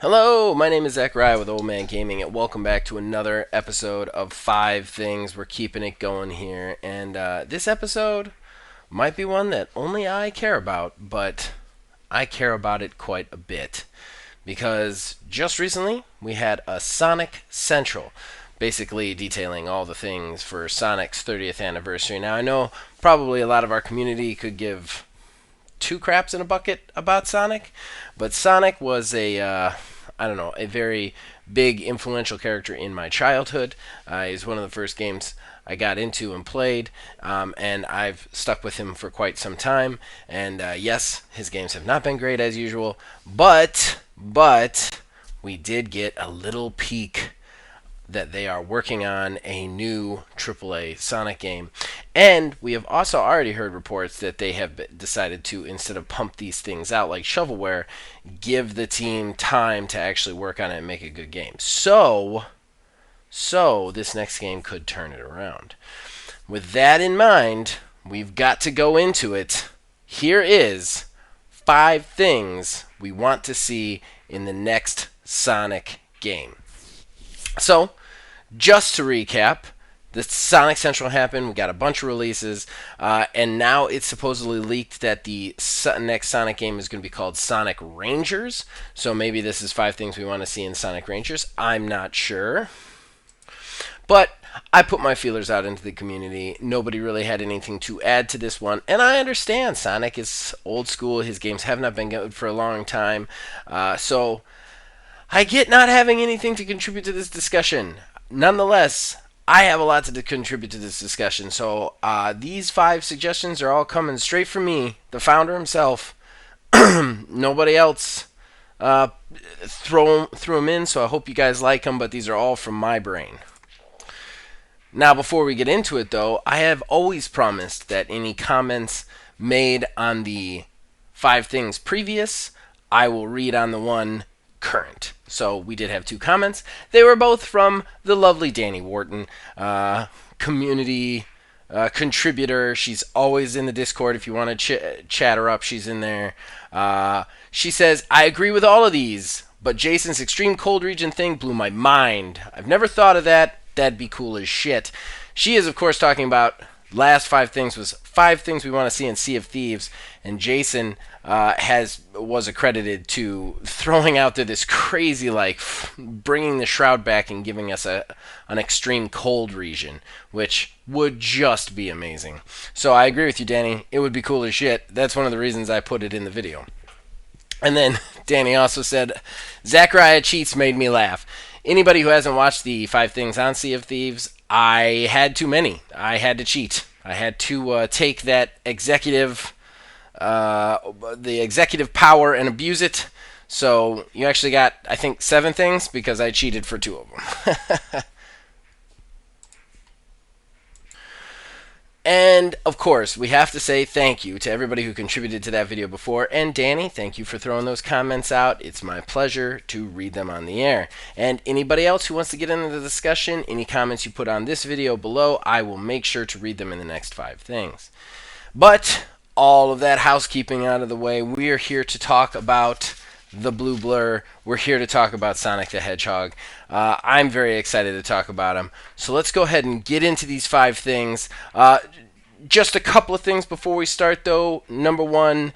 Hello, my name is Zach Rye with Old Man Gaming, and welcome back to another episode of 5 Things. We're keeping it going here, and this episode might be one that only I care about, but I care about it quite a bit. Because just recently, we had a Sonic Central, basically detailing all the things for Sonic's 30th anniversary. Now, I know probably a lot of our community could give two craps in a bucket about Sonic, but Sonic was I don't know, a very big influential character in my childhood. He's one of the first games I got into and played, and I've stuck with him for quite some time. And yes, his games have not been great as usual, but we did get a little peek that they are working on a new AAA Sonic game. And we have also already heard reports that they have decided to, instead of pump these things out like shovelware, give the team time to actually work on it and make a good game. So this next game could turn it around. With that in mind, we've got to go into it. Here is 5 things we want to see in the next Sonic game. So, just to recap, the Sonic Central happened. We got a bunch of releases, and now it's supposedly leaked that the next Sonic game is going to be called Sonic Rangers. So maybe this is 5 things we want to see in Sonic Rangers. I'm not sure. But I put my feelers out into the community. Nobody really had anything to add to this one. And I understand Sonic is old school. His games have not been good for a long time. So I get not having anything to contribute to this discussion. Nonetheless, I have a lot to contribute to this discussion. So these 5 suggestions are all coming straight from me, the founder himself. Nobody else threw them in, so I hope you guys like them, but these are all from my brain. Now, before we get into it, though, I have always promised that any comments made on the 5 things previous, I will read on the one current. So we did have 2 comments. They were both from the lovely Danny Wharton, community contributor. She's always in the Discord. If you want to chat her up, she's in there. She says, I agree with all of these, but Jason's extreme cold region thing blew my mind. I've never thought of that. That'd be cool as shit. She is, of course, talking about last 5 things was 5 things we want to see in Sea of Thieves, and Jason was accredited to throwing out there this crazy, like, bringing the Shroud back and giving us an extreme cold region, which would just be amazing. So I agree with you, Danny. It would be cool as shit. That's one of the reasons I put it in the video. And then Danny also said, Zachariah cheats made me laugh. Anybody who hasn't watched the 5 things on Sea of Thieves, I had too many. I had to cheat. I had to take that executive, the executive power and abuse it. So you actually got, I think, 7 things because I cheated for 2 of them. And, of course, we have to say thank you to everybody who contributed to that video before. And, Danny, thank you for throwing those comments out. It's my pleasure to read them on the air. And anybody else who wants to get into the discussion, any comments you put on this video below, I will make sure to read them in the next 5 things. But, all of that housekeeping out of the way, we are here to talk about the Blue Blur. We're here to talk about Sonic the Hedgehog. I'm very excited to talk about him. So let's go ahead and get into these 5 things. Just a couple of things before we start, though. Number one,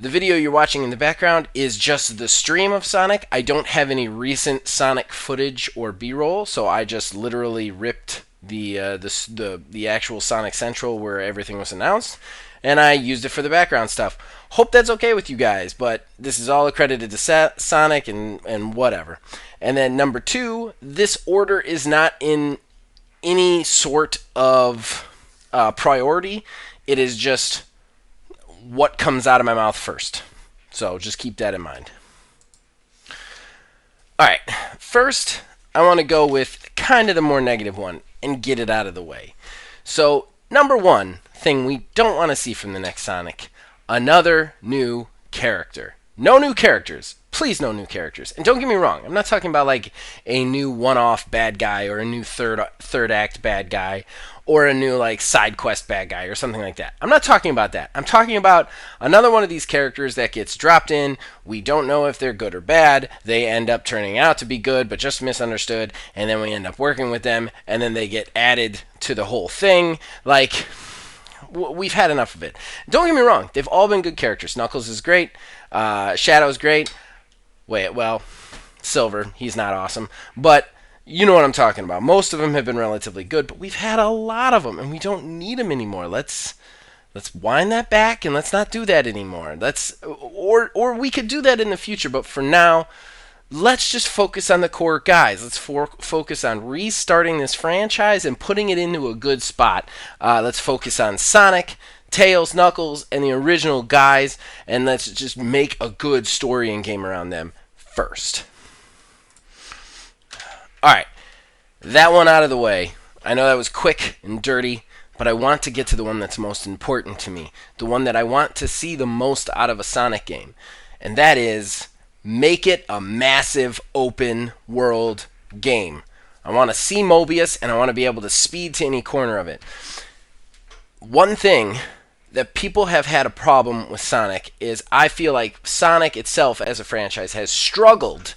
the video you're watching in the background is just the stream of Sonic. I don't have any recent Sonic footage or B-roll, so I just literally ripped the actual Sonic Central where everything was announced, and I used it for the background stuff. Hope that's okay with you guys, but this is all accredited to Sonic and whatever. And then number 2, this order is not in any sort of priority. It is just what comes out of my mouth first. So just keep that in mind. Alright, first I want to go with kind of the more negative one and get it out of the way. So, number 1 thing we don't want to see from the next Sonic, another new character. No new characters. Please, no new characters. And don't get me wrong, I'm not talking about like a new one-off bad guy or a new third act bad guy or a new like side quest bad guy or something like that. I'm not talking about that. I'm talking about another one of these characters that gets dropped in. We don't know if they're good or bad. They end up turning out to be good but just misunderstood, and then we end up working with them, and then they get added to the whole thing. Like, we've had enough of it. Don't get me wrong. They've all been good characters. Knuckles is great. Shadow's great. Silver, he's not awesome. But you know what I'm talking about. Most of them have been relatively good, but we've had a lot of them, and we don't need them anymore. Let's wind that back, and let's not do that anymore. Or we could do that in the future, but for now, let's just focus on the core guys. Let's focus on restarting this franchise and putting it into a good spot. Let's focus on Sonic, Tails, Knuckles, and the original guys, and let's just make a good story and game around them first. Alright, that one out of the way. I know that was quick and dirty, but I want to get to the one that's most important to me. The one that I want to see the most out of a Sonic game. And that is, make it a massive open world game. I want to see Mobius, and I want to be able to speed to any corner of it. One thing that people have had a problem with Sonic is I feel like Sonic itself as a franchise has struggled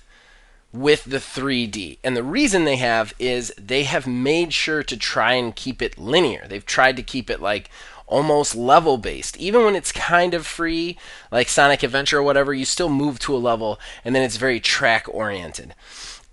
with the 3D. And the reason they have is they have made sure to try and keep it linear. They've tried to keep it like almost level based. Even when it's kind of free, like Sonic Adventure or whatever, you still move to a level and then it's very track oriented.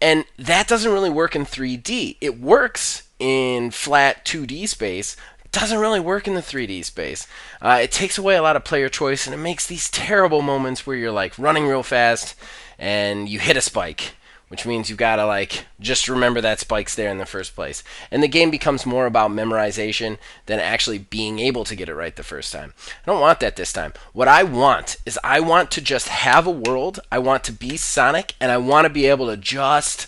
And that doesn't really work in 3D. It works in flat 2D space. It doesn't really work in the 3D space. It takes away a lot of player choice, and it makes these terrible moments where you're like running real fast and you hit a spike, which means you've got to like just remember that spike's there in the first place. And the game becomes more about memorization than actually being able to get it right the first time. I don't want that this time. What I want is I want to just have a world. I want to be Sonic, and I want to be able to just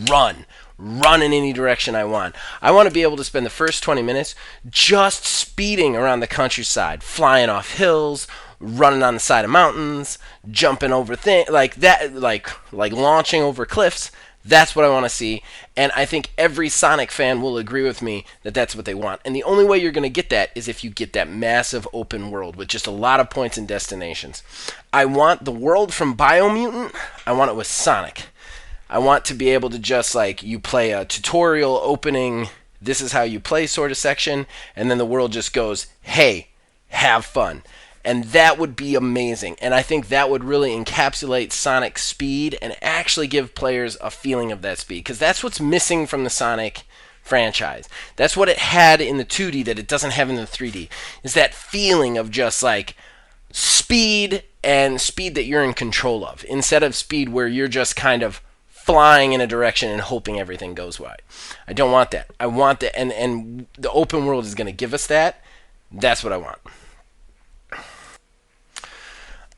run in any direction I want. I want to be able to spend the first 20 minutes just speeding around the countryside, flying off hills, running on the side of mountains, jumping over things like that, like launching over cliffs. That's what I want to see, and I think every Sonic fan will agree with me that that's what they want. And the only way you're going to get that is if you get that massive open world with just a lot of points and destinations. I want the world from Biomutant. I want it with Sonic. I want to be able to just like you play a tutorial opening, this is how you play sort of section, and then the world just goes, hey, have fun. And that would be amazing. And I think that would really encapsulate Sonic's speed and actually give players a feeling of that speed. Because that's what's missing from the Sonic franchise. That's what it had in the 2D that it doesn't have in the 3D. Is that feeling of just like speed, and speed that you're in control of. Instead of speed where you're just kind of flying in a direction and hoping everything goes right. I don't want that. I want that, and the open world is going to give us that. That's what I want.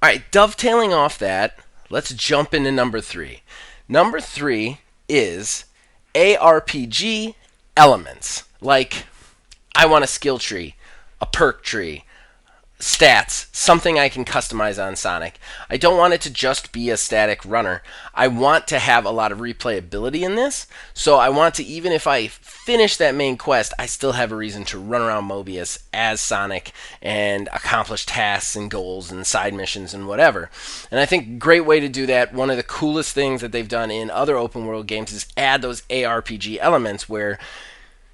Alright, dovetailing off that, let's jump into number 3. Number 3 is ARPG elements. Like, I want a skill tree, a perk tree, stats, something I can customize on Sonic. I don't want it to just be a static runner. I want to have a lot of replayability in this, so I want to, even if I finish that main quest, I still have a reason to run around Mobius as Sonic and accomplish tasks and goals and side missions and whatever. And I think a great way to do that, one of the coolest things that they've done in other open world games is add those ARPG elements where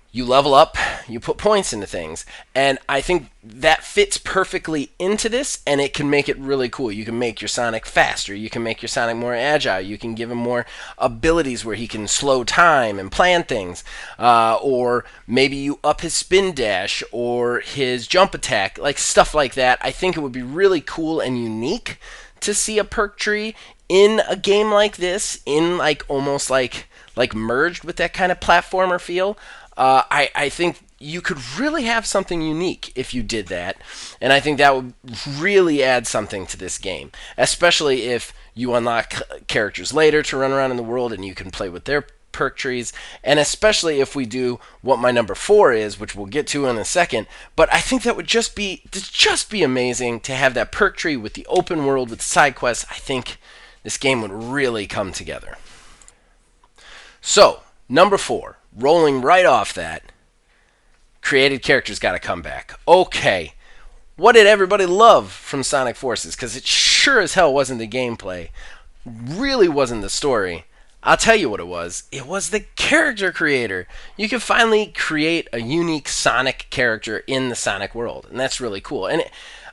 you level up, you put points into things, and I think that fits perfectly into this, and it can make it really cool. You can make your Sonic faster, you can make your Sonic more agile, you can give him more abilities where he can slow time and plan things, or maybe you up his spin dash or his jump attack, like stuff like that. I think it would be really cool and unique to see a perk tree in a game like this, in like almost like merged with that kind of platformer feel. I think you could really have something unique if you did that, and I think that would really add something to this game, especially if you unlock characters later to run around in the world and you can play with their perk trees, and especially if we do what my number 4 is, which we'll get to in a second. But I think that would just be amazing to have that perk tree with the open world with side quests. I think this game would really come together. So, number 4. Rolling right off that, created characters got to come back. Okay, what did everybody love from Sonic Forces? Because it sure as hell wasn't the gameplay, really wasn't the story. I'll tell you what it was. It was the character creator. You can finally create a unique Sonic character in the Sonic world, and that's really cool. And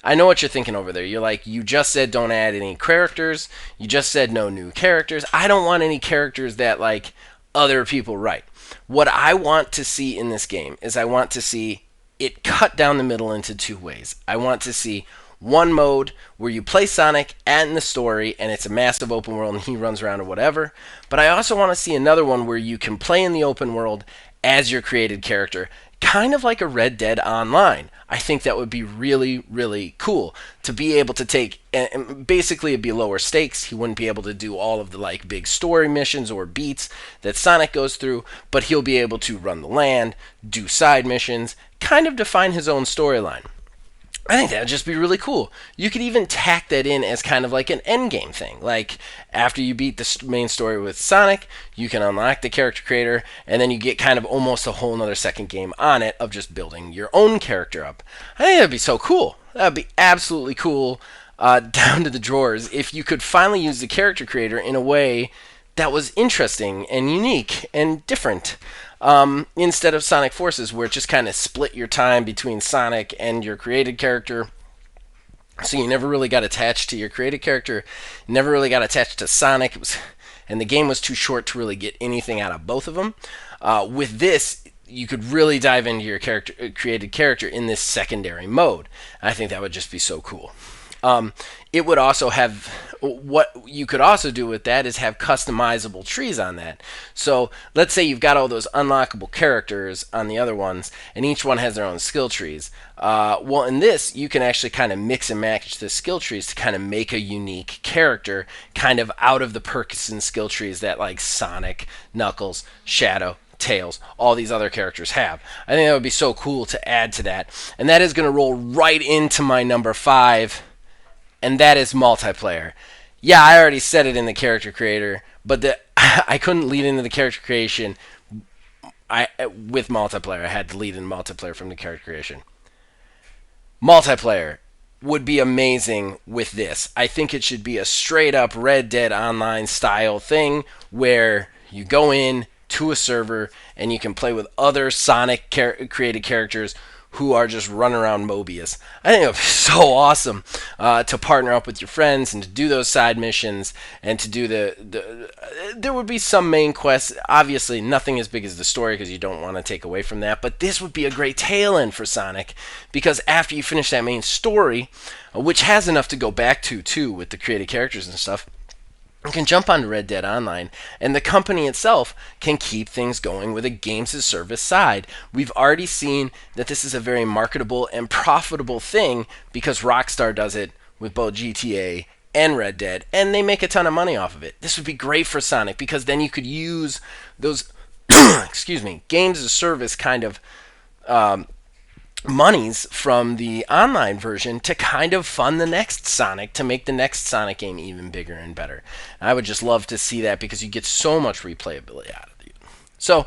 I know what you're thinking over there. You're like, you just said don't add any characters. You just said no new characters. I don't want any characters that like other people write. What I want to see in this game is I want to see it cut down the middle into two ways. I want to see one mode where you play Sonic and the story and it's a massive open world and he runs around or whatever. But I also want to see another one where you can play in the open world as your created character, kind of like a Red Dead Online. I think that would be really, really cool to be able to take, and basically it'd be lower stakes. He wouldn't be able to do all of the like big story missions or beats that Sonic goes through, but he'll be able to run the land, do side missions, kind of define his own storyline. I think that would just be really cool. You could even tack that in as kind of like an end game thing. Like, after you beat the main story with Sonic, you can unlock the character creator, and then you get kind of almost a whole nother second game on it of just building your own character up. I think that'd be so cool. That'd be absolutely cool, down to the drawers, if you could finally use the character creator in a way that was interesting and unique and different. Instead of Sonic Forces, where it just kind of split your time between Sonic and your created character. So you never really got attached to your created character, never really got attached to Sonic. And the game was too short to really get anything out of both of them. With this, you could really dive into your created character in this secondary mode. I think that would just be so cool. It would also have, what you could also do with that is have customizable trees on that. So let's say you've got all those unlockable characters on the other ones, and each one has their own skill trees. Well, in this, you can actually kind of mix and match the skill trees to kind of make a unique character, kind of out of the perks and skill trees that like Sonic, Knuckles, Shadow, Tails, all these other characters have. I think that would be so cool to add to that. And that is going to roll right into my number 5, and that is multiplayer. Yeah, I already said it in the character creator, but I couldn't lead into the character creation with multiplayer. I had to lead in multiplayer from the character creation. Multiplayer would be amazing with this. I think it should be a straight up Red Dead Online style thing where you go in to a server and you can play with other Sonic created characters who are just running around Mobius. I think it would be so awesome to partner up with your friends and to do those side missions and to do there would be some main quests. Obviously, nothing as big as the story because you don't want to take away from that, but this would be a great tail end for Sonic because after you finish that main story, which has enough to go back to too with the created characters and stuff, you can jump onto Red Dead Online, and the company itself can keep things going with a games as service side. We've already seen that this is a very marketable and profitable thing because Rockstar does it with both GTA and Red Dead, and they make a ton of money off of it. This would be great for Sonic because then you could use those games as service kind of monies from the online version to kind of fund the next Sonic, to make the next Sonic game even bigger and better. I would just love to see that because you get so much replayability out of it. So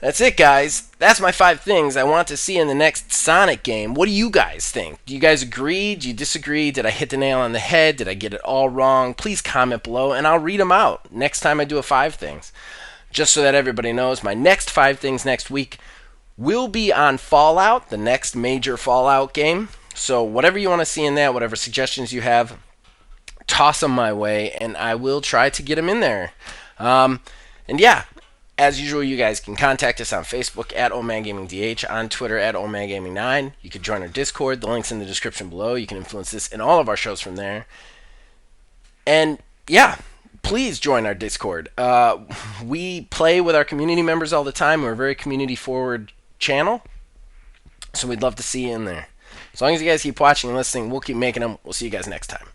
that's it, guys. That's my 5 things I want to see in the next Sonic game. What do you guys think? Do you guys agree? Do you disagree? Did I hit the nail on the head? Did I get it all wrong? Please comment below and I'll read them out next time I do a 5 things. Just so that everybody knows, my next 5 things next week will be on Fallout, the next major Fallout game. So whatever you want to see in that, whatever suggestions you have, toss them my way, and I will try to get them in there. And yeah, as usual, you guys can contact us on Facebook at OldManGamingDH, on Twitter at OldManGaming9. You can join our Discord. The link's in the description below. You can influence this in all of our shows from there. And yeah, please join our Discord. We play with our community members all the time. We're a very community-forward channel, so we'd love to see you in there. As long as you guys keep watching and listening, we'll keep making them. We'll see you guys next time.